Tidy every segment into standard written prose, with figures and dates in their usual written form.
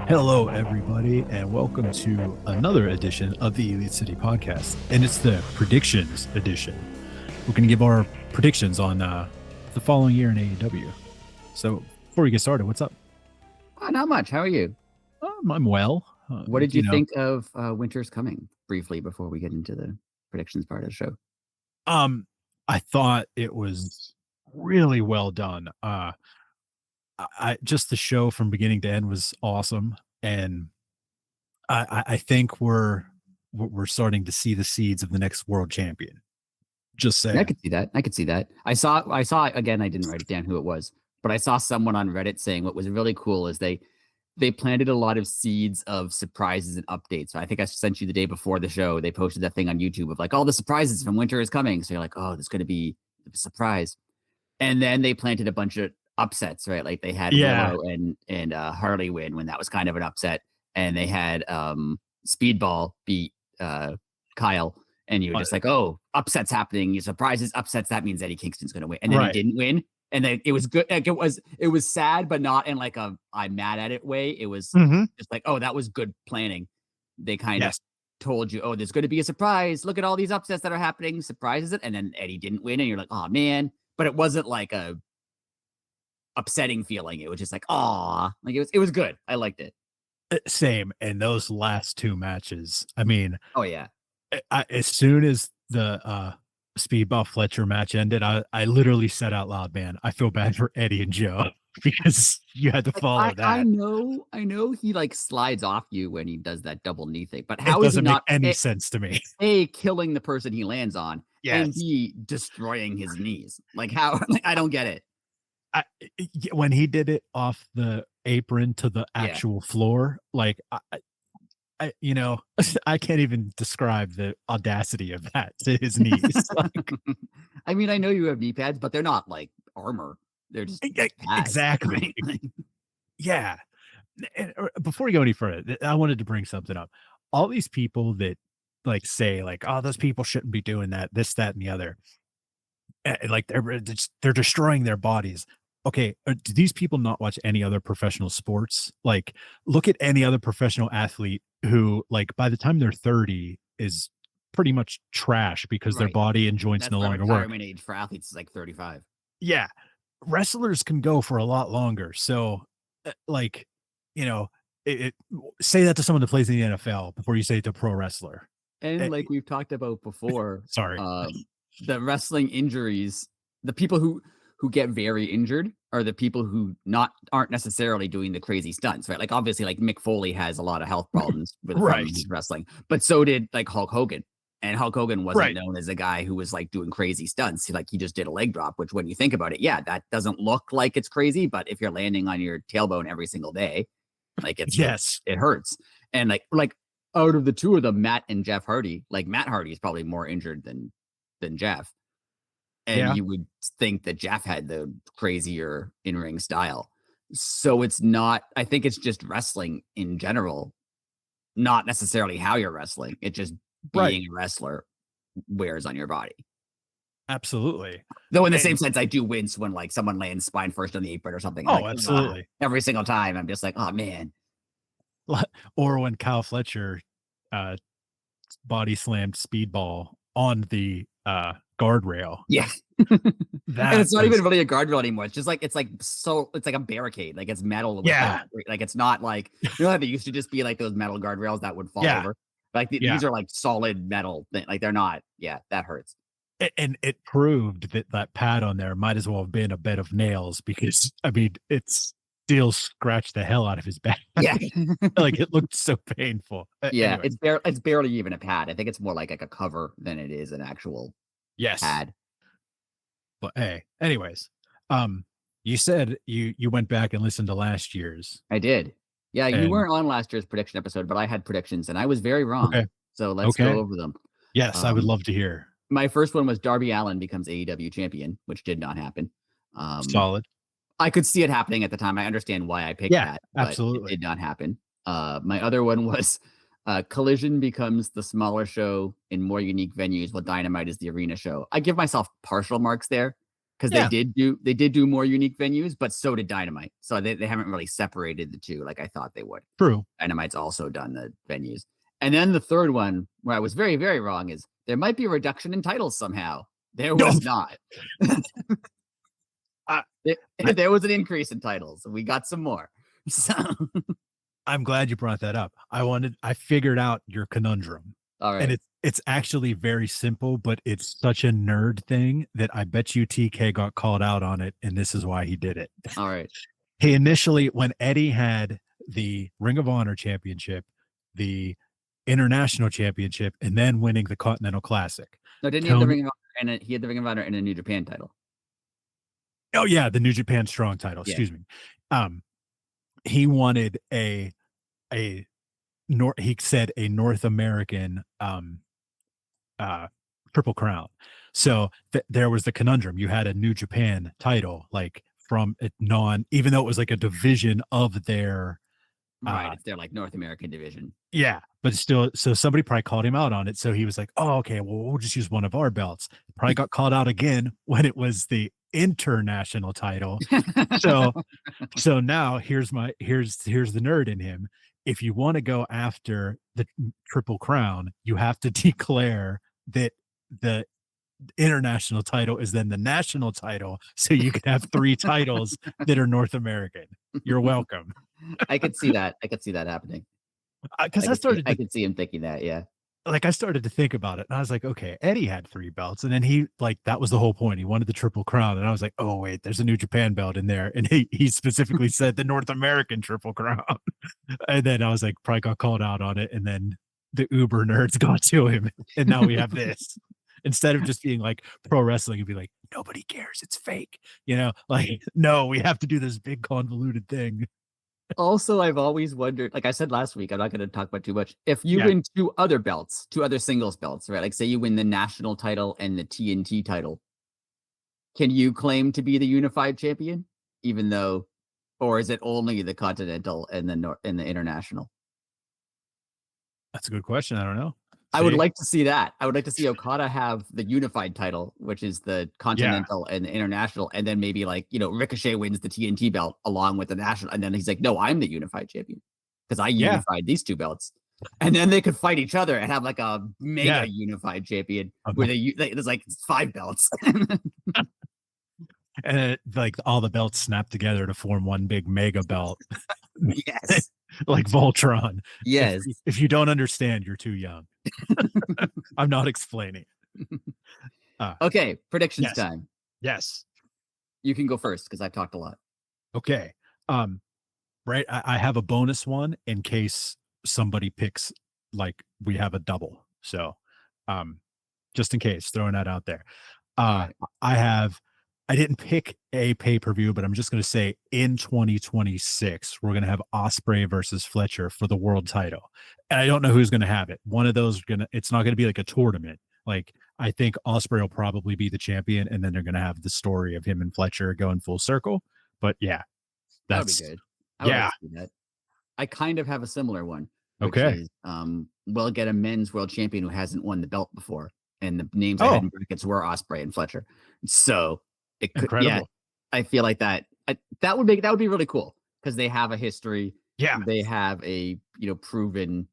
Hello, everybody, and welcome to another edition of the Elite City Podcast. And it's the predictions edition. We're going to give our predictions on the following year in AEW. So before we get started, what's up? Not much. How are you? I'm well. What did you think of Winter's Coming briefly before we get into the predictions part of the show? I thought it was really well done. I just the show from beginning to end was awesome, and I think we're starting to see the seeds of the next world champion. Just saying. I could see that. I saw again. I didn't write it down who it was, but I saw someone on Reddit saying what was really cool is they planted a lot of seeds of surprises and updates. So I think I sent you the day before the show. They posted that thing on YouTube of like all the surprises from Winter is Coming. So you're like, oh, there's going to be a surprise, and then they planted a bunch of upsets, right? Like they had Willow and Harley win when that was kind of an upset, and they had Speedball beat Kyle, and you were just like, oh, upsets happening, you surprises, upsets, that means Eddie Kingston's gonna win, and then he didn't win, and then it was good. Like it was sad, but not in like a I'm mad at it way. It was just like, oh, that was good planning. They kind of told you, oh, there's going to be a surprise, look at all these upsets that are happening, surprises it, and then Eddie didn't win, and you're like, oh man. But it wasn't like a upsetting feeling. It was just like, oh, like it was good. I liked it. Same. And those last two matches, I mean, oh yeah, as soon as the Speedball Fletcher match ended, I literally said out loud, man, I feel bad for Eddie and Joe because you had to follow that. I know he like slides off you when he does that double knee thing, but how it is it doesn't not make any sense to me? A, killing the person he lands on, and B, destroying his knees. Like how? Like, I don't get it. When he did it off the apron to the actual floor, like I you know, I can't even describe the audacity of that to his knees. Like, I mean, I know you have knee pads, but they're not like armor. They're just pads, exactly. Right? Yeah. And before we go any further, I wanted to bring something up. All these people that like say like, oh, those people shouldn't be doing that, this, that, and the other. Like they're destroying their bodies. Okay, do these people not watch any other professional sports? Like, look at any other professional athlete who, like, by the time they're 30, is pretty much trash because their body and joints no longer work. Retirement age for athletes is like 35. Yeah, wrestlers can go for a lot longer. So, like, you know, say that to someone that plays in the NFL before you say it to a pro wrestler. And like we've talked about before, sorry, the wrestling injuries, the people who get very injured are the people who aren't necessarily doing the crazy stunts, right? Like obviously like Mick Foley has a lot of health problems with wrestling, but so did like Hulk Hogan. And Hulk Hogan wasn't known as a guy who was like doing crazy stunts. He just did a leg drop, which when you think about it, yeah, that doesn't look like it's crazy, but if you're landing on your tailbone every single day, like it hurts. And like out of the two of them, Matt and Jeff Hardy, like Matt Hardy is probably more injured than Jeff. And you would think that Jeff had the crazier in-ring style. So it's not, I think it's just wrestling in general, not necessarily how you're wrestling. It just being a wrestler wears on your body. Absolutely. Though in the same sense, I do wince when like someone lands spine first on the apron or something. Oh, like, absolutely. Every single time. I'm just like, oh man. Or when Kyle Fletcher body slammed Speedball on the guardrail. Yeah. And it's not even really a guardrail anymore. It's just like it's like a barricade. Like it's metal. Like it's not like, you know how they used to just be like those metal guardrails that would fall over. Like these are like solid metal like they're not. Yeah, that hurts. And it proved that pad on there might as well have been a bed of nails because I mean it's still scratched the hell out of his back. Yeah. Like it looked so painful. Yeah, anyway. It's barely even a pad. I think it's more like a cover than it is an actual pad. But hey, anyways, you said you went back and listened to last year's. I did. Yeah, you weren't on last year's prediction episode, but I had predictions and I was very wrong. Okay. So let's go over them. Yes, I would love to hear. My first one was Darby Allin becomes AEW champion, which did not happen. Solid. I could see it happening at the time. I understand why I picked that. But absolutely. It did not happen. My other one was Collision becomes the smaller show in more unique venues while Dynamite is the arena show. I give myself partial marks there. because Yeah, they did do more unique venues, but so did Dynamite. So they haven't really separated the two like I thought they would. true. Dynamite's also done the venues. And then the third one, where I was very, very wrong, is there might be a reduction in titles somehow. There No, was not. I, There, I, there was an increase in titles. We got some more. So, I'm glad you brought that up. I figured out your conundrum. all And right. it's actually very simple, but it's such a nerd thing that I bet you TK got called out on it, and this is why he did it. All right. He initially, when Eddie had the Ring of Honor championship, the international championship, and then winning the Continental Classic. No, didn't he have the Tony, Ring of Honor and he had the Ring of Honor and a New Japan title? oh yeah, the New Japan Strong title. Yeah. Excuse me. He wanted a he said a North American Triple Crown. So there was the conundrum. You had a New Japan title, like from a even though it was like a division of their Right. It's their like North American division. yeah, but still, so somebody probably called him out on it. So he was like, "Oh, okay, well, we'll just use one of our belts." Probably got called out again when it was the international title. So so now here's the nerd in him. If you want to go after the Triple Crown, you have to declare that the international title is then the national title, so you can have three titles that are North American. You're welcome. I could see that. I could see that happening. Because I could see him thinking that. Yeah. I started to think about it, and I was like, okay, Eddie had three belts, and then he that was the whole point. He wanted the Triple Crown, and I was like, oh wait, there's a New Japan belt in there, and he specifically said the North American Triple Crown, and then I was like, probably got called out on it, and then the Uber nerds got to him, and now we have this. Instead of just being like pro wrestling and be like, nobody cares, it's fake, like no, we have to do this big convoluted thing. Also, I've always wondered, like I said last week, I'm not going to talk about too much. If you Yeah. win two other singles belts, right? Like say you win the national title and the TNT title, can you claim to be the unified champion, even though, or is it only the continental and the international? That's a good question. I don't know. I would like to see that. I would like to see Okada have the unified title, which is the continental and the international, and then maybe Ricochet wins the TNT belt along with the national, and then he's like, "No, I'm the unified champion because I unified these two belts." And then they could fight each other and have like a mega unified champion where there's like 5 belts. And all the belts snap together to form one big mega belt. Yes. Like Voltron. Yes. If you don't understand, you're too young. I'm not explaining. Okay, predictions time. Yes. You can go first because I've talked a lot. Okay. Right. I have a bonus one in case somebody picks we have a double. So just in case, throwing that out there. I didn't pick a pay-per-view, but I'm just going to say in 2026, we're going to have Ospreay versus Fletcher for the world title. And I don't know who's going to have it. One of those it's not going to be like a tournament. I think Ospreay will probably be the champion, and then they're going to have the story of him and Fletcher going full circle. But yeah, that would be good. Like that. I kind of have a similar one. Okay. We'll get a men's world champion who hasn't won the belt before. And the names I had in brackets were Ospreay and Fletcher. So it could, incredible. I feel like that would be really cool because they have a history. Yeah. They have a, proven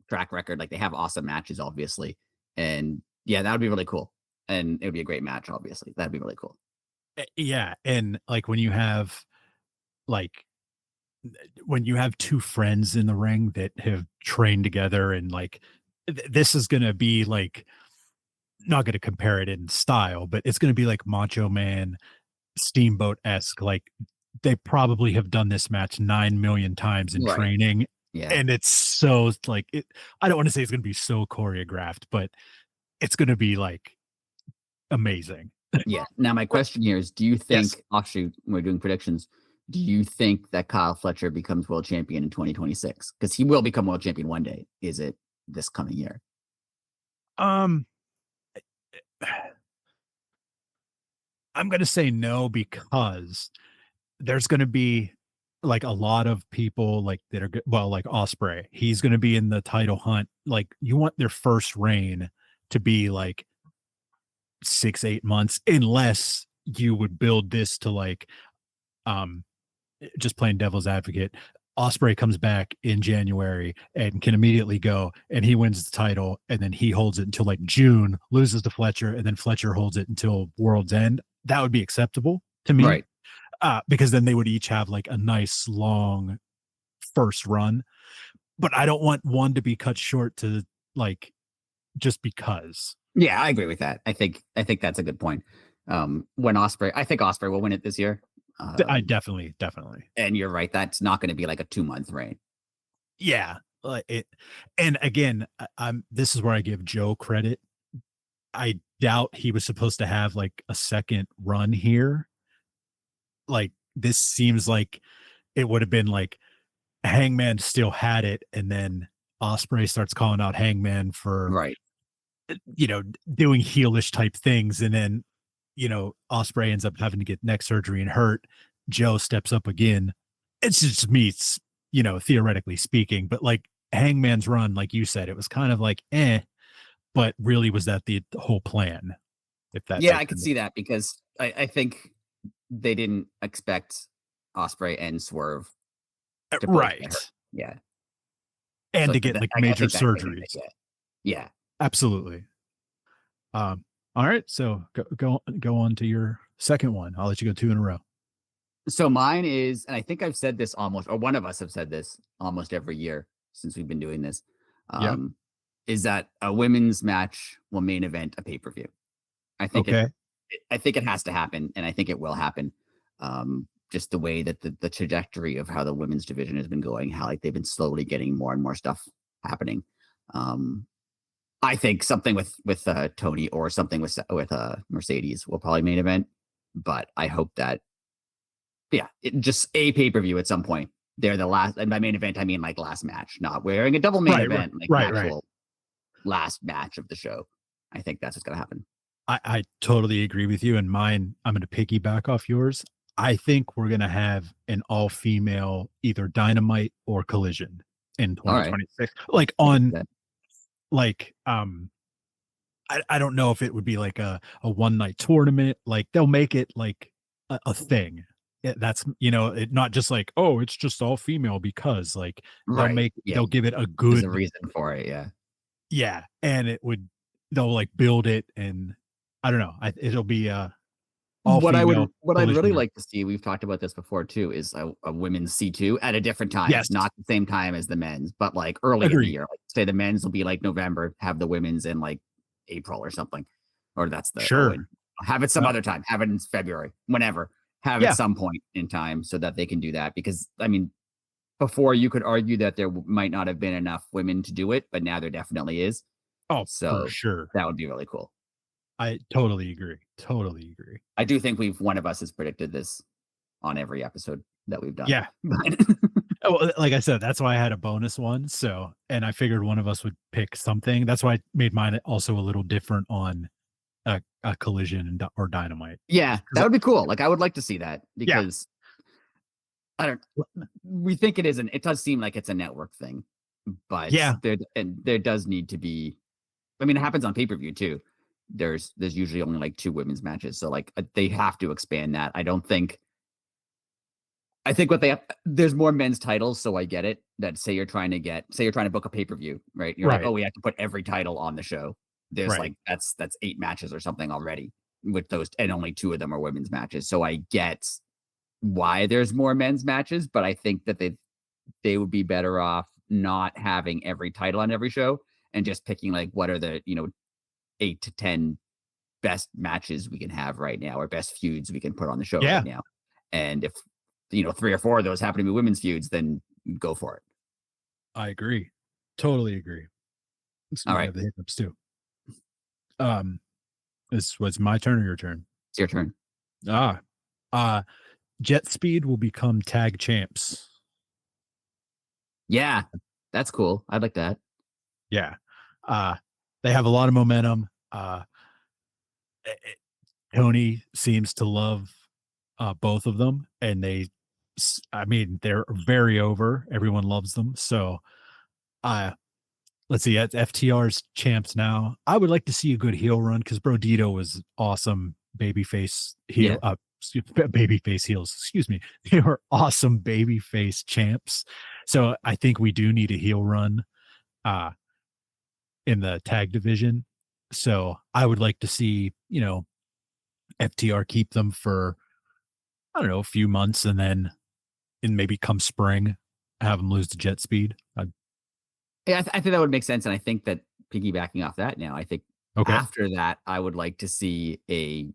track record. Like they have awesome matches, obviously. And yeah, that would be really cool. And it would be a great match, obviously. That'd be really cool. Yeah. And when you have two friends in the ring that have trained together and this is going to be not going to compare it in style, but it's going to be like Macho Man Steamboat-esque. They probably have done this match 9 million times in training. Yeah. And it's so I don't want to say it's going to be so choreographed, but it's going to be amazing. Yeah. Now my question here is, do you think offshoot, we're doing predictions, do you think that Kyle Fletcher becomes world champion in 2026? Because he will become world champion one day. Is it this coming year? I'm going to say no, because there's going to be a lot of people that are good. Well, Ospreay, he's going to be in the title hunt. You want their first reign to be 6-8 months, unless you would build this to like, um, just playing devil's advocate. Osprey comes back in January and can immediately go, and he wins the title, and then he holds it until like June, loses to Fletcher, and then Fletcher holds it until World's End. That would be acceptable to me, Right. because then they would each have like a nice long first run. But I don't want one to be cut short to like just because. Yeah, I agree with that. I think that's a good point. When Osprey, I think Osprey will win it this year. I Um, definitely. and you're right, that's not going to be like a 2 month reign. Yeah, like it. And again, I'm this is where I give Joe credit. I doubt he was supposed to have like a second run here. Like this seems like it would have been like Hangman still had it, and then Osprey starts calling out Hangman for, Right. doing heelish type things, and then Osprey ends up having to get neck surgery and hurt. Joe steps up again. It's just me, theoretically speaking, but like Hangman's run, like you said, it was kind of like but really was that the whole plan? If that Yeah, makes I could sense. see that because I think they didn't expect Osprey and Swerve to both get hurt. Right, Yeah. and So to get like I major think that came into it. surgeries. Yeah. Yeah. Absolutely. All right, so go on to your second one. I'll let you go two in a row. So mine is, and I think I've said this almost, or one of us have said this almost every year since we've been doing this, Yeah. um, is that a women's match will main event a pay per view. I think Okay. I think it has to happen, and I think it will happen. Just the way that the trajectory of how the women's division has been going, how like they've been slowly getting more and more stuff happening. Um, I think something with Tony or something with Mercedes will probably main event, but I hope that yeah, just a pay per view at some point. They're the last, and by main event I mean like last match, not wearing a double main Right. event, like an Right. actual last match of the show. I think that's what's gonna happen. I totally agree with you. And mine, I'm going to piggyback off yours. I think we're going to have an all female either Dynamite or Collision in All right, 2026. Like I can on see that. like I don't know if it would be like a one night tournament. Like they'll make it like a thing. That's it not just like, oh, it's just all female, because like Right, yeah, they'll give it a there's a good, reason for it. Yeah. yeah, and they'll like build it, and I don't know. It'll be all female What I'd really Collision. like to see, we've talked about this before too, is a women's C2 at a different time, Yes, not the same time as the men's, but like early in the agreed. year. Like say the men's will be like November, have the women's in like April or something. Or that's the Sure. and have it some Uh, other time, have it in February, whenever. Have it yeah. some point in time so that they can do that. Because I mean, before you could argue that there might not have been enough women to do it, but now there definitely is. Oh, for So sure. that would be really cool. I totally agree. Totally agree. I do think one of us has predicted this on every episode that we've done. Yeah. But Oh, like I said, that's why I had a bonus one. So, and I figured one of us would pick something. That's why I made mine also a little different on a Collision or Dynamite. yeah, that 'Cause would be cool. Like I would like to see that yeah. because I don't we think it does seem like it's a network thing, but Yeah. there does need to be I mean it happens on pay-per-view too. There's usually only like two women's matches. So like they have to expand that. I think what they have, there's more men's titles, so I get it. That say you're trying to book a pay per view, right? You're like, oh, Right. we have to put every title on the show. There's Right. like that's 8 matches or something already with those, and only two of them are women's matches. So I get why there's more men's matches, but I think that they would be better off not having every title on every show and just picking like what are the 8 to 10 best matches we can have right now or best feuds we can put on the show Yeah. right now. And if 3 or 4 of those happen to be women's feuds, then go for it. I agree. Totally agree. All Excuse me, I right, have the hiccups too. Um, this was my turn or your turn? it's your turn. Ah, uh, Jet Speed will become tag champs. Yeah, that's cool. I'd like that. Yeah. Uh, they have a lot of momentum. Eh, eh, Tony seems to love both of them, and I mean, they're very over. Everyone loves them. So, uh, let's see. FTR's champs now. I would like to see a good heel run because Brodito was awesome babyface Yeah. heel babyface heels, excuse me. They were awesome babyface champs. So I think we do need a heel run uh in the tag division. So I would like to see, FTR keep them for, I don't know, a few months, and then maybe come spring, have them lose to jet speed. Yeah, I think that would make sense, and I think that piggybacking off that now, I think Okay. after that, I would like to see a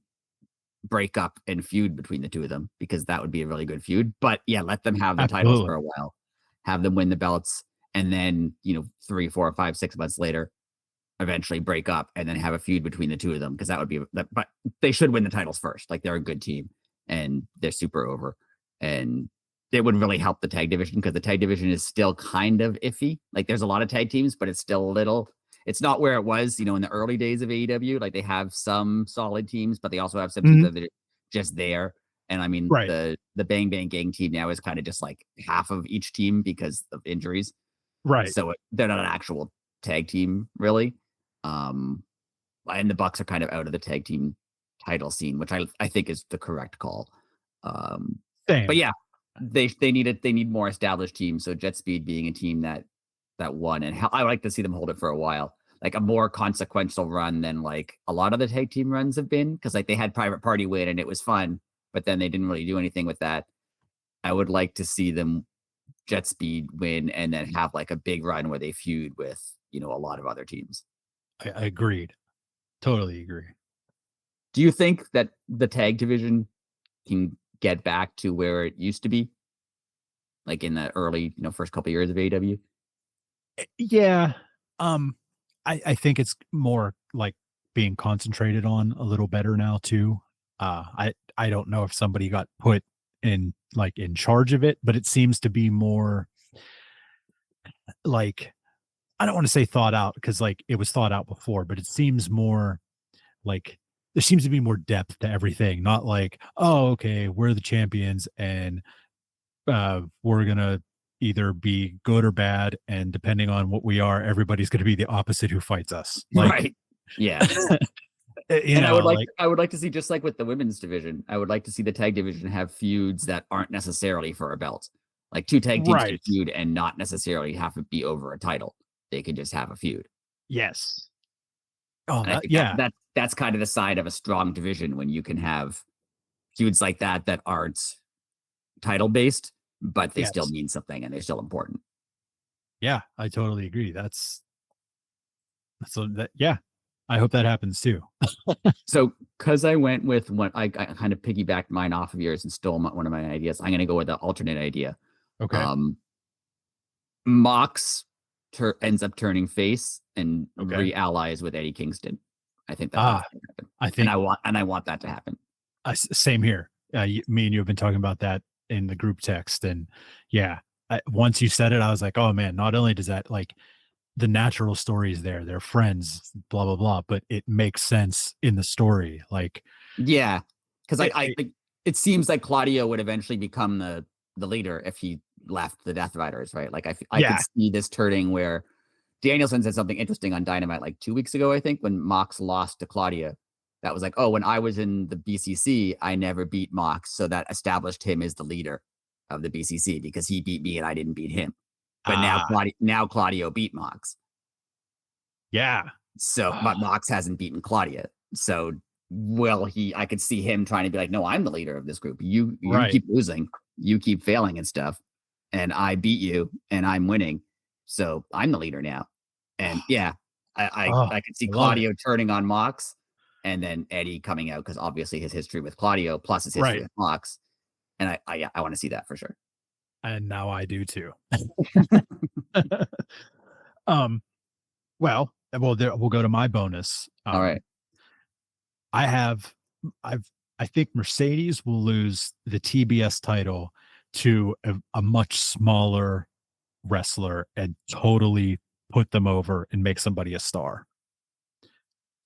breakup and feud between the two of them because that would be a really good feud. But yeah, let them have the titles for Absolutely. a while, have them win the belts, and then 3, 4, 5, 6 months later, eventually break up and then have a feud between the two of them because that would be. But they should win the titles first. Like they're a good team and they're super over, and it would really help the tag division because the tag division is still kind of iffy. Like there's a lot of tag teams, but it's still a little. It's not where it was, in the early days of AEW. Like they have some solid teams, but they also have some teams Mhm. that are just there. And I mean, Right. the Bang Bang Gang team now is kind of just like half of each team because of injuries. Right. So they're not an actual tag team, really. And the Bucks are kind of out of the tag team title scene, which I think is the correct call. But Same. yeah, they need more established teams. So Jet Speed being a team that won, and I like to see them hold it for a while, like a more consequential run than like a lot of the tag team runs have been, because like they had Private Party win and it was fun, but then they didn't really do anything with that. I would like to see them Jet Speed win and then have like a big run where they feud with a lot of other teams. I agreed. Totally agree. Do you think that the tag division can get back to where it used to be, like in the early, first couple years of AEW? Yeah. Um, I think it's more like being concentrated on a little better now too. I don't know if somebody got put in charge of it, but it seems to be more like, I don't want to say thought out because like it was thought out before, but it seems more like there seems to be more depth to everything. Not like, oh, okay, we're the champions and we're gonna either be good or bad, and depending on what we are, everybody's gonna be the opposite who fights us. Like, Right. Yeah. you And I would know, like like I would like to see, just like with the women's division, I would like to see the tag division have feuds that aren't necessarily for a belt. Like two tag teams can right. feud and not necessarily have to be over a title. They can just have a feud. Yes. Oh, And I that think that yeah, that that's kind of the side of a strong division when you can have feuds like that aren't title based, but they still yes. mean something and they're still important. Yeah, I totally agree. That's so that yeah. I hope that happens too. So, because I went with what I kind of piggybacked mine off of yours and stole one of my ideas, I'm going to go with the alternate idea. Okay. Um, Mox ends up turning face and Okay. re-allies with Eddie Kingston. I think that's Ah, going to happen, I and think I want that to happen. same here. Me and you have been talking about that in the group text, and yeah, once you said it, I was like, oh man, not only does that like the natural story is there, they're friends, blah blah blah, but it makes sense in the story. Like, Yeah, because it, I it- think it seems like Claudio would eventually become the leader if he left the Death Riders, right? Like I could yeah, see this turning where Danielson said something interesting on Dynamite like 2 weeks ago, I think, when Mox lost to Claudia. That was like, oh, when I was in the BCC, I never beat Mox, so that established him as the leader of the BCC because he beat me and I didn't beat him. But ah, Now Claudio beat Mox, yeah, so ah, but Mox hasn't beaten Claudia. So will he? I could see him trying to be like, no, I'm the leader of this group. You right. keep losing, you keep failing and stuff, and I beat you and I'm winning. So I'm the leader now. And yeah, Oh, I could see I love it. Claudio turning on Mox and then Eddie coming out because obviously his history with Claudio plus his history Right, with Mox. And yeah, I want to see that for sure. and now I do too. um, well, there, we'll go to my bonus. All right. I have, I think Mercedes will lose the TBS title to a much smaller wrestler and totally put them over and make somebody a star.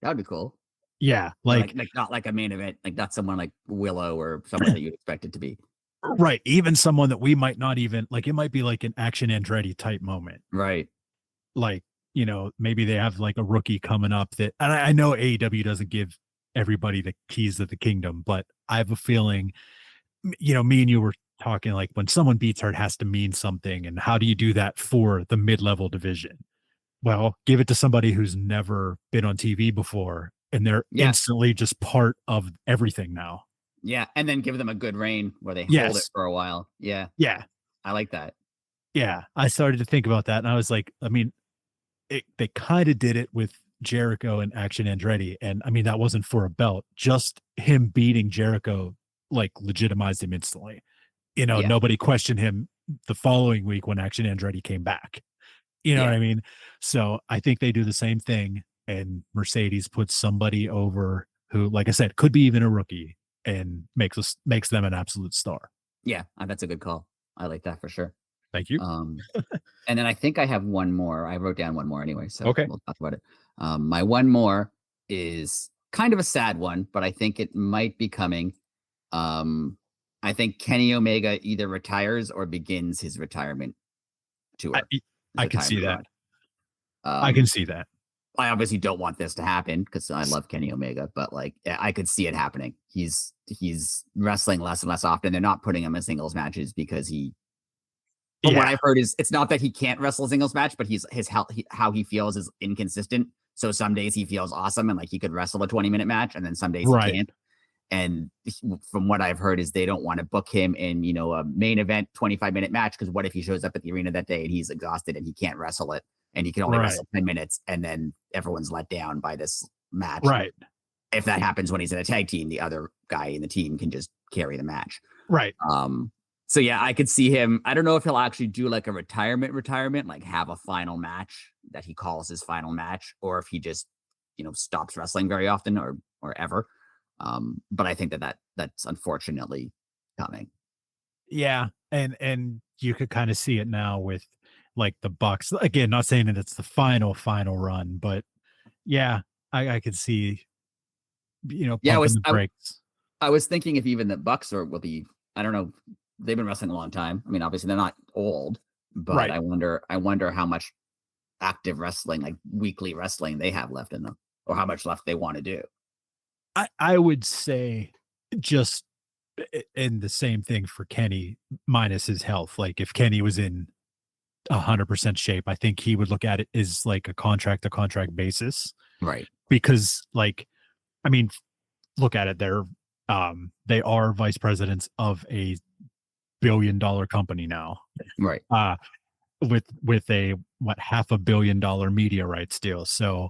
That'd be cool. Yeah, Or like like not like a main event, like not someone like Willow or someone that you'd expect it to be. right, even someone that we might not even like. It might be like an Action Andretti type moment. Right. Like, maybe they have like a rookie coming up that, and I know AEW doesn't give everybody the keys of the kingdom. But I have a feeling, me and you were talking like when someone beats her, it has to mean something. And how do you do that for the mid-level division? Well, give it to somebody who's never been on TV before, and they're Yeah. instantly just part of everything now. Yeah. And then give them a good reign where they hold it Yes. for a while. Yeah. Yeah. I like that. Yeah. I started to think about that, and I was like, I mean, they kinda did it with Jericho and Action Andretti, and, I mean, that wasn't for a belt. Just him beating Jericho, like, legitimized him instantly. Yeah. Nobody questioned him the following week when Action Andretti came back. You know what Yeah. I mean? So, I think they do the same thing, and Mercedes puts somebody over who, like I said, could be even a rookie and makes them an absolute star. Yeah. That's a good call. I like that for sure. Thank you. Um, and then I think I have one more. I wrote down one more anyway, so Okay. we'll talk about it. My one more is kind of a sad one, but I think it might be coming. Um, I think Kenny Omega either retires or begins his retirement I tour, e his I can see retirement that. run. I can Um, see that. I obviously don't want this to happen because I love Kenny Omega, but like I could see it happening. He's wrestling less and less often. They're not putting him in singles matches because from what Yeah. I've heard, is it's not that he can't wrestle a singles match, but his how he feels is inconsistent. So some days he feels awesome and like he could wrestle a 20-minute match, and then some days he Right. can't. And from what I've heard is they don't want to book him in, a main event 25-minute match because what if he shows up at the arena that day and he's exhausted and he can't wrestle it and he can only Right. wrestle 10 minutes and then everyone's let down by this match. Right. If that happens when he's in a tag team, the other guy in the team can just carry the match. Right. So yeah, I could see him. I don't know if he'll actually do like a retirement, like have a final match that he calls his final match, or if he just, stops wrestling very often or ever. But I think that's unfortunately coming. Yeah, and you could kinda see it now with, like, the Bucks. Again, not saying that it's the final run, but yeah, I could see, Yeah, pumping the brakes. I was thinking if even the Bucks will be. I don't know. They've been wrestling a long time. I mean, obviously they're not old, but Right. I wonder how much active wrestling, like weekly wrestling, they have left in them, or how much left they want to do. I would say just and the same thing for Kenny minus his health. Like, if Kenny was in 100% shape, I think he would look at it as, like, a contract to contract basis Right. because, like, I mean, look at it, they are vice presidents of a billion-dollar company now, Right. uh, with a, what, half a $1 billion media rights deal. So,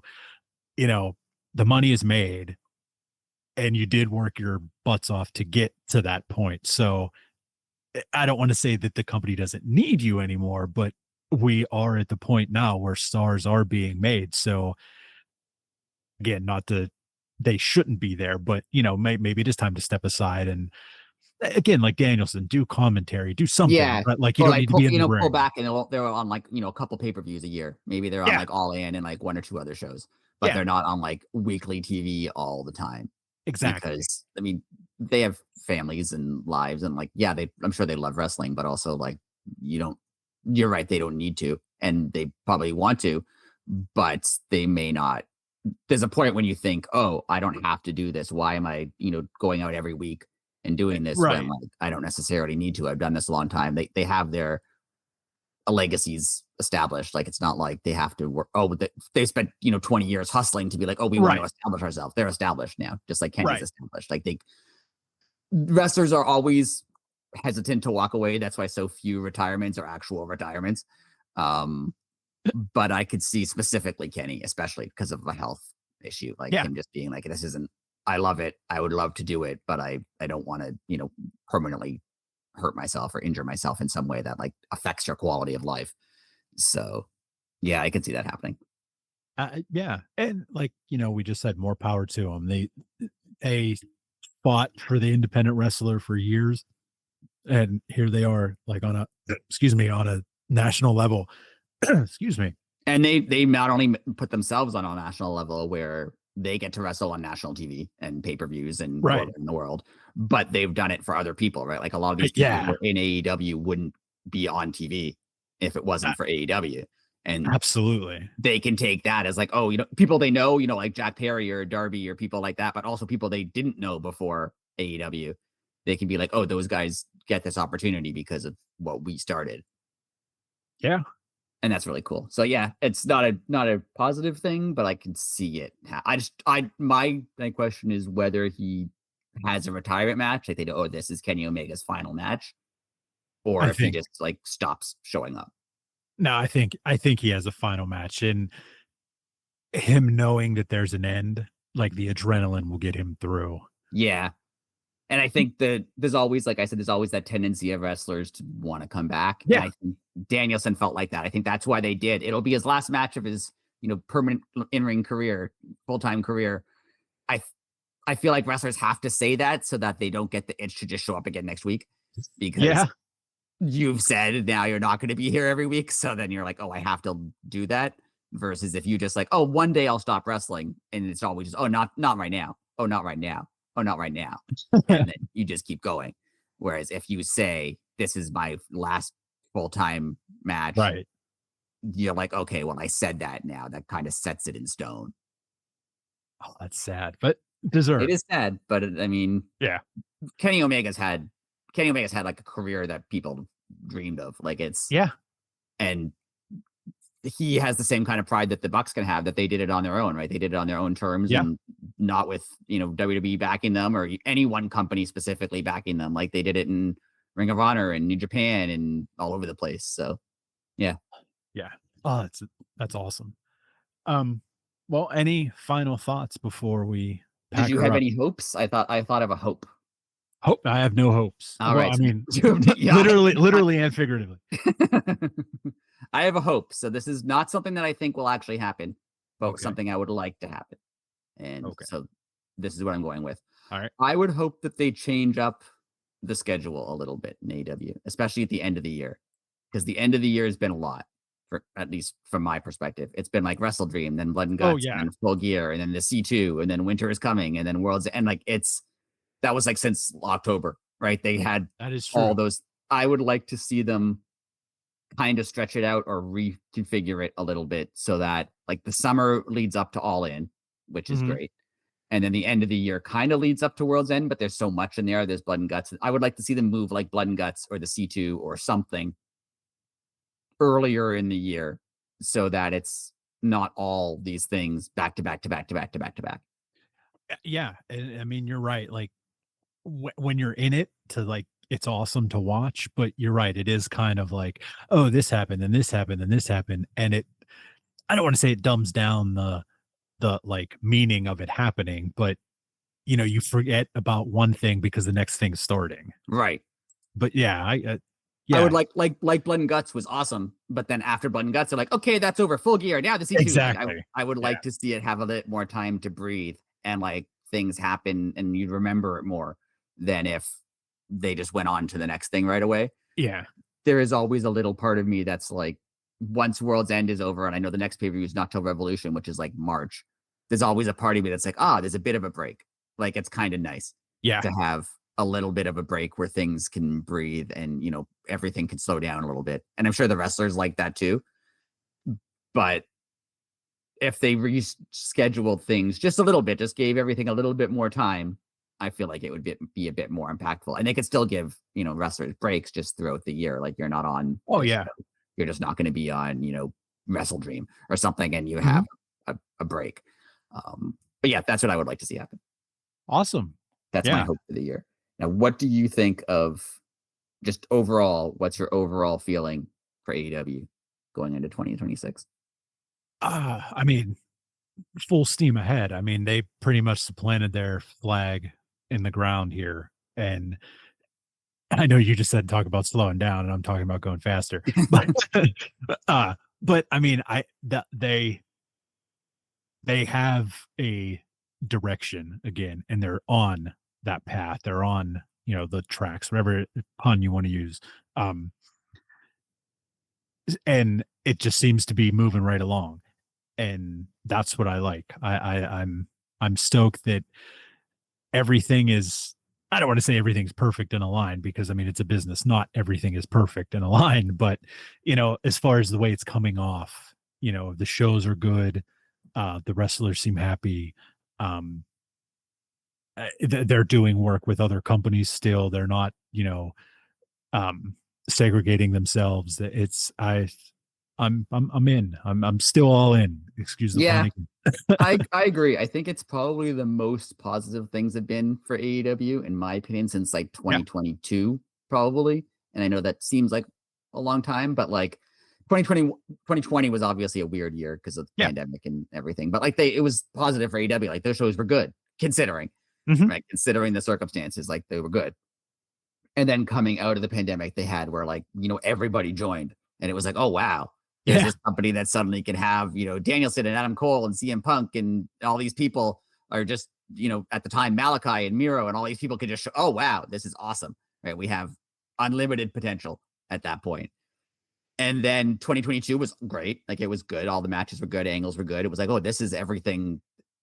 you know, the money is made, and you did work your butts off to get to that point. So, I don't wanna say that the company doesn't need you anymore, but we are at the point now where stars are being made. So, again, not to they shouldn't be there, but, maybe it is time to step aside and again, like Danielson, do commentary, do something, Yeah. but, like, you Or don't like need to be in the pull ring. back and they're on like, a couple pay-per-views a year. Maybe they're on Yeah, like All In and like one or two other shows, but yeah, they're not on like weekly TV all the time exactly. because I mean, they have families and lives and like, yeah, I'm sure they love wrestling, but also like you don't you're right, they don't need to and they probably want to, but they may not. There's a point when you think, "Oh, I don't have to do this. Why am I, going out every week and doing this when Right, like I don't necessarily need to? I've done this a long time." They have their legacies established. Like it's not like they have to work. Oh, they spent 20 years hustling to be like, "Oh, we want to right, establish ourselves." They're established now, just like Kenny's right. established. Like wrestlers are always hesitant to walk away. That's why so few retirements are actual retirements. Um, but I could see specifically Kenny, especially because of a health issue, like Yeah, him just being like, "This isn't. I love it. I would love to do it, but I don't want to, permanently hurt myself or injure myself in some way that like affects your quality of life." So, yeah, I can see that happening. yeah, and, like, we just said more power to them. They fought for the independent wrestler for years, and here they are, like, on a excuse me, on a national level. Excuse me. And they not only put themselves on a national level where they get to wrestle on national TV and pay-per-views and go Right. around the world, but they've done it for other people, right? Like a lot of these people who Yeah, are in AEW wouldn't be on TV if it wasn't uh, for AEW. And Absolutely. they can take that as like, oh, people they know, like Jack Perry or Darby or people like that, but also people they didn't know before AEW. They can be like, oh, those guys get this opportunity because of what we started. Yeah. And that's really cool. So yeah, it's not a positive thing, but I can see it. My question is whether he has a retirement match, like they know, oh, this is Kenny Omega's final match, or I if he think just like stops showing up. no, I think he has a final match, and him knowing that there's an end, like the adrenaline will get him through. Yeah. And I think that there's always, like I said, there's always that tendency of wrestlers to want to come back. And Yeah. I think Danielson felt like that. I think that's why they did. It'll be his last match of his, permanent in-ring career, full-time career. I I feel like wrestlers have to say that so that they don't get the itch to just show up again next week because Yeah. you've said now you're not going to be here every week. So then you're like, oh, I have to do that. Versus if you just like, oh, one day I'll stop wrestling, and it's always just, oh, not right now. Oh, not right now. Oh, not right now. And then you just keep going. Whereas if you say this is my last full time match, Right. you're like, okay, well, I said that now. That kind of sets it in stone. Oh, that's sad, but It deserved. is sad, but I mean, Yeah. Kenny Omega's had Kenny Omega's had like a career that people dreamed of. Like Yeah. and he has the same kind of pride that the Bucks can have, that they did it on their own, right? They did it on their own terms Yeah. and not with, WWE backing them or any one company specifically backing them. Like they did it in Ring of Honor and New Japan and all over the place. So yeah. Yeah. Oh, that's awesome. Um, well, any final thoughts before we Did pack you her have up? any hopes? I thought of a hope. Hope I have no hopes. All Well, right. I So mean, yeah, literally and figuratively. I have a hope. So this is not something that I think will actually happen, but Okay. something I would like to happen. And Okay. so this is what I'm going with. All right. I would hope that they change up the schedule a little bit in AEW, especially at the end of the year, because the end of the year has been a lot, for at least from my perspective. It's been like Wrestle Dream, then Blood and Oh Guts, and yeah, then Full Gear, and then the C2, and then Winter is Coming, and then Worlds, and like that was like since October, right? They had that is all true. those. I would like to see them kind of stretch it out or reconfigure it a little bit so that like the summer leads up to All In, which is Mhm. great. And then the end of the year kind of leads up to World's End, but there's so much in there. There's Blood and Guts. I would like to see them move like Blood and Guts or the C2 or something earlier in the year so that it's not all these things back to back to back to back to back to back. Yeah, and I mean, you're right. Like when you're in it, to like, it's awesome to watch, but you're right. It is kind of like, oh, this happened and this happened and this happened, and it. I don't want to say it dumbs down the like meaning of it happening, but you forget about one thing because the next thing's starting. Right. But yeah, I would yeah, like Blood and Guts was awesome, but then after Blood and Guts, they're like, okay, that's over. Full Gear now. The C2. Like exactly. I would Yeah, like to see it have a bit more time to breathe and like things happen and you'd remember it more than if they just went on to the next thing right away. yeah, There is always a little part of me that's like, once World's End is over, and I know the next pay-per-view is not till Revolution, which is like March. There's always a part of me that's like, there's a bit of a break. Like it's kind of nice yeah, to have a little bit of a break where things can breathe and everything can slow down a little bit. And I'm sure the wrestlers like that too. But if they rescheduled things just a little bit, just gave everything a little bit more time, I feel like it would be a bit more impactful. And they could still give, wrestlers breaks just throughout the year. Like you're not on oh this yeah, show. You're just not going to be on, Wrestle Dream or something and you mhm. have a break. But yeah, that's what I would like to see happen. Awesome. That's my Yeah. hope for the year. Now, what do you think of just overall? What's your overall feeling for AEW going into 2026? I mean, full steam ahead. I mean, they pretty much supplanted their flag in the ground here, and I know you just said talk about slowing down, and I'm talking about going faster. But, but I mean, they have a direction again, and they're on that path. They're on, the tracks, whatever pun you want to use. Um, and it just seems to be moving right along. And that's what I like. I'm stoked that everything is, I don't want to say everything's perfect and aligned because I mean it's a business. Not everything is perfect and aligned, but as far as the way it's coming off the shows are good. The wrestlers seem happy. Um, they're doing work with other companies still. They're not, um, segregating themselves. I'm in. I'm still all in. Excuse the pun Yeah, again. I agree. I think it's probably the most positive things have been for AEW, in my opinion, since like Yeah, 2022, probably. And I know that seems like a long time, but like 2020 was obviously a weird year because of the yeah, pandemic and everything. But like it was positive for AEW. Like those shows were good, considering, mhm, right? Considering the circumstances, like they were good. And then coming out of the pandemic, they had where like, everybody joined. And it was like, oh wow, there's yeah, this company that suddenly can have, Danielson and Adam Cole and CM Punk and all these people are just, at the time, Malachi and Miro and all these people could just show, oh wow, this is awesome. Right. We have unlimited potential at that point. And then 2022 was great. Like it was good. All the matches were good, angles were good. It was like, oh, this is everything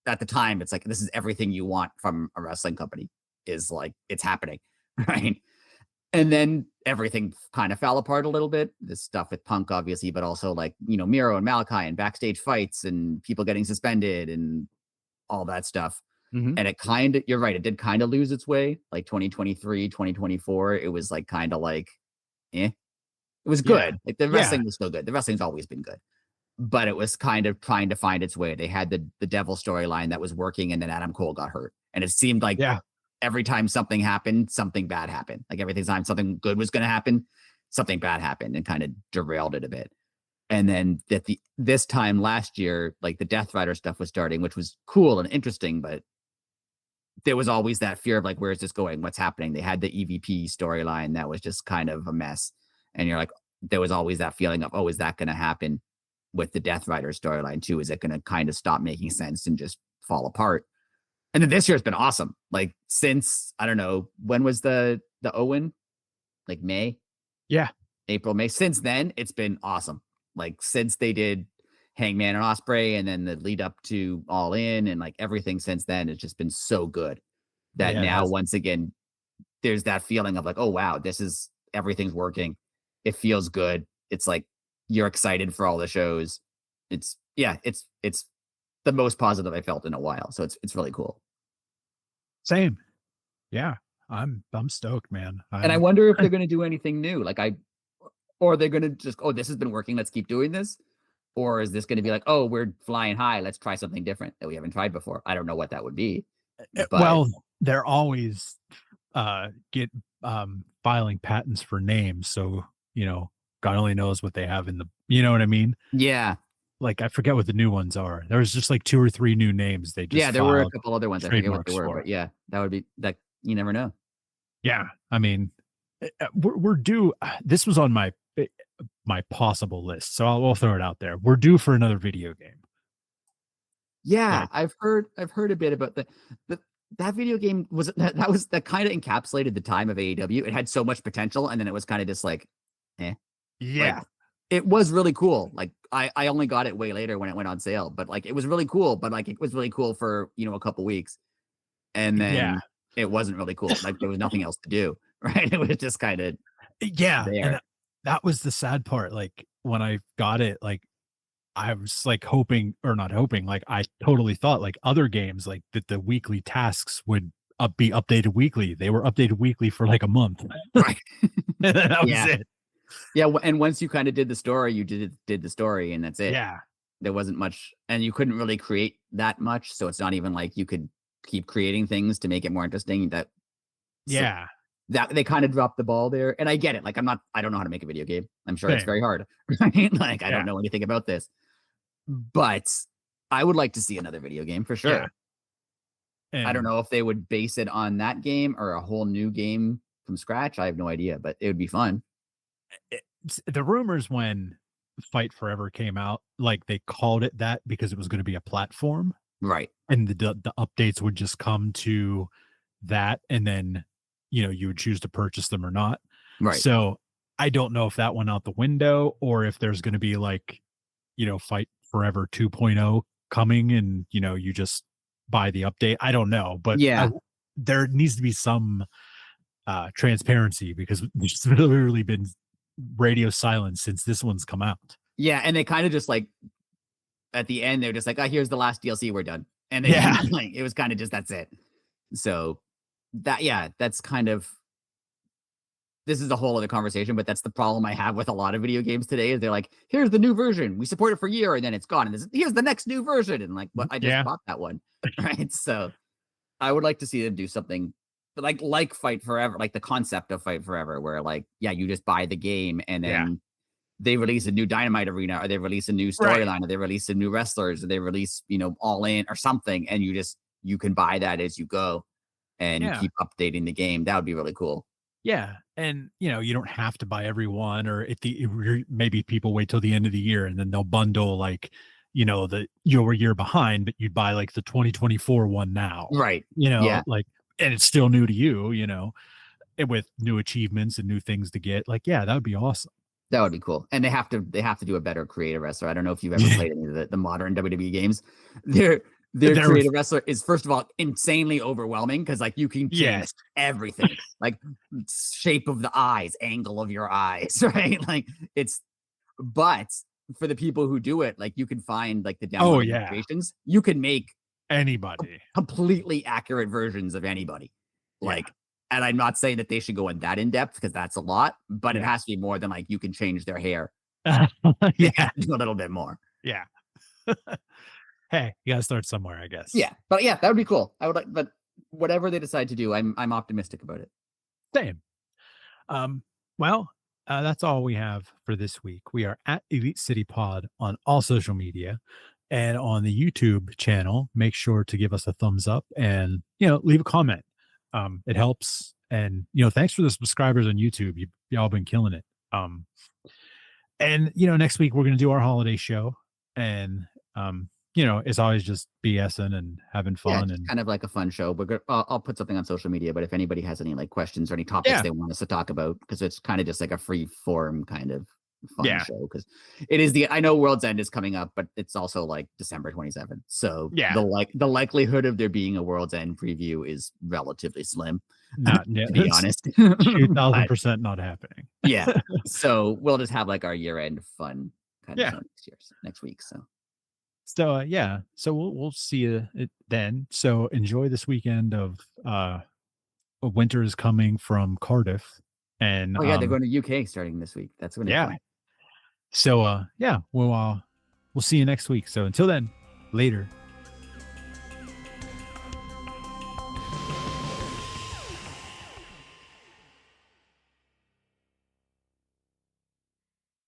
at the time. It's like this is everything you want from a wrestling company, is like it's happening. Right. And then everything kind of fell apart a little bit. This stuff with Punk, obviously, but also like, Miro and Malachi and backstage fights and people getting suspended and all that stuff. mhm, And it kind of, you're right, it did kind of lose its way. Like 2023, 2024, it was like kind of like, it was yeah, good. Like the yeah, wrestling was still good. The wrestling's always been good, but it was kind of trying to find its way. They had the devil storyline that was working, and then Adam Cole got hurt. And it seemed like yeah, every time something happened, something bad happened. Like every time something good was going to happen, something bad happened and kind of derailed it a bit. And then this time last year, like the Death Rider stuff was starting, which was cool and interesting, but there was always that fear of like, where is this going? What's happening? They had the EVP storyline that was just kind of a mess. And you're like, there was always that feeling of, oh, is that going to happen with the Death Rider storyline too? Is it going to kind of stop making sense and just fall apart? And then this year's been awesome. Like since I don't know when was the Owen, like May, yeah, April, May. Since then, it's been awesome. Like since they did Hangman and Osprey, and then the lead up to All In, and like everything since then, it's just been so good that yeah. It now has. once again there's that feeling of like, oh wow, this is everything's working. It feels good. It's like you're excited for all the shows. It's yeah, it's the most positive I felt in a while. So it's really cool. Same. Yeah, I'm stoked, man. And I wonder if they're going to do anything new. Or they're going to just, oh, this has been working. Let's keep doing this. Or is this going to be like, oh, we're flying high. Let's try something different that we haven't tried before. I don't know what that would be, but Well, they're always get filing patents for names, so God only knows what they have in the. You know what I mean? yeah, Like I forget what the new ones are. There was just like two or three new names they just yeah, there were a filed couple other ones. I forget what they trademarks were, for. but yeah, that would be that. You never know. Yeah, I mean, we're due. This was on my possible list, so we'll throw it out there. We're due for another video game. Yeah, Like, I've heard a bit about the that video game was that kind of encapsulated the time of AEW. It had so much potential, and then it was kind of just like, eh. Like yeah, it was really cool. Like I only got it way later when it went on sale, but like it was really cool. But like it was really cool for a couple weeks, and yeah, then it wasn't really cool. Like there was nothing else to do, right? It was just kind of yeah, and there. that was the sad part. Like when I got it, like I was like hoping or not hoping, like I totally thought like other games like that the weekly tasks would be updated weekly. They were updated weekly for like a month. Right. And that was Yeah. it. Yeah. And once you kind of did the story, you did the story, and that's it. Yeah. There wasn't much, and you couldn't really create that much. So it's not even like you could keep creating things to make it more interesting. So Yeah. that they kind of dropped the ball there. And I get it. Like I don't know how to make a video game. I'm sure it's Same. very hard. Right? Like I Yeah. don't know anything about this. But I would like to see another video game for Yeah. sure. I don't And know if they would base it on that game or a whole new game from scratch. I have no idea, but it would be fun. the rumors when Fight Forever came out, like they called it that because it was going to be a platform Right. and the updates would just come to that and then you would choose to purchase them or not. Right. So I don't know if that went out the window or if there's going to be like Fight Forever 2.0 coming and you just buy the update. I don't know, but Yeah. there needs to be some transparency because there's literally been radio silence since this one's come out. Yeah. And they kind of just like at the end, they're just like, "Oh, here's the last DLC, we're done." And then Yeah. like it was kind of just that's it. So that yeah, that's kind of this is a whole other conversation, but that's the problem I have with a lot of video games today. Is they're like, "Here's the new version, we support it for a year, and then it's gone, and here's the next new version," and like, "What? I just Yeah. bought that one." Right? So I would like to see them do something like Fight Forever, like the concept of Fight Forever, where like, yeah, you just buy the game and Yeah. then they release a new Dynamite arena, or they release a new Right. storyline, or they release a new wrestlers, or they release, All In or something, and you can buy that as you go and Yeah. keep updating the game. That would be really cool. Yeah, and, you don't have to buy every one or maybe people wait till the end of the year and then they'll bundle, like, you're a year behind, but you'd buy, like, the 2024 one now, Right. Yeah. like and it's still new to you, and with new achievements and new things to get, like, yeah, that would be awesome. That would be cool. And they have to do a better creative wrestler. I don't know if you've ever played any of the modern WWE games. Their their There was creative wrestler is first of all insanely overwhelming because like you can change Yes. everything. Like shape of the eyes, angle of your eyes, right? Like it's but for the people who do it, like you can find like the Oh, downloadable yeah. creations. You can make Anybody. completely accurate versions of anybody. Yeah. Like, and I'm not saying that they should go in that in depth because that's a lot, but it Yeah. has to be more than like you can change their hair. Yeah. Do a little bit more. Yeah. Hey, you gotta start somewhere, I guess. Yeah, but yeah, that would be cool. I would like, but whatever they decide to do, I'm optimistic about it. Same. Um, well, that's all we have for this week. We are at Elite City Pod on all social media and on the YouTube channel. Make sure to give us a thumbs up and leave a comment. It helps. And thanks for the subscribers on YouTube. Y'all been killing it. And next week we're gonna do our holiday show, and it's always just BSing and having Yeah, fun just and kind of like a fun show. But I'll put something on social media. But if anybody has any like questions or any topics yeah, they want us to talk about, because it's kind of just like a free form kind of fun yeah, show. Because it is I know World's End is coming up, but it's also like December 27th. So yeah. the likelihood of there being a World's End preview is relatively slim, Not yeah, to be honest. But 2000% not happening. yeah, so we'll just have like our year end fun kind of Yeah. show next week. So So yeah, so we'll see you then. So enjoy this weekend of winter is coming from Cardiff, and oh yeah, they're going to UK starting this week. That's going to be yeah. fun. So yeah, we'll see you next week. So until then, later.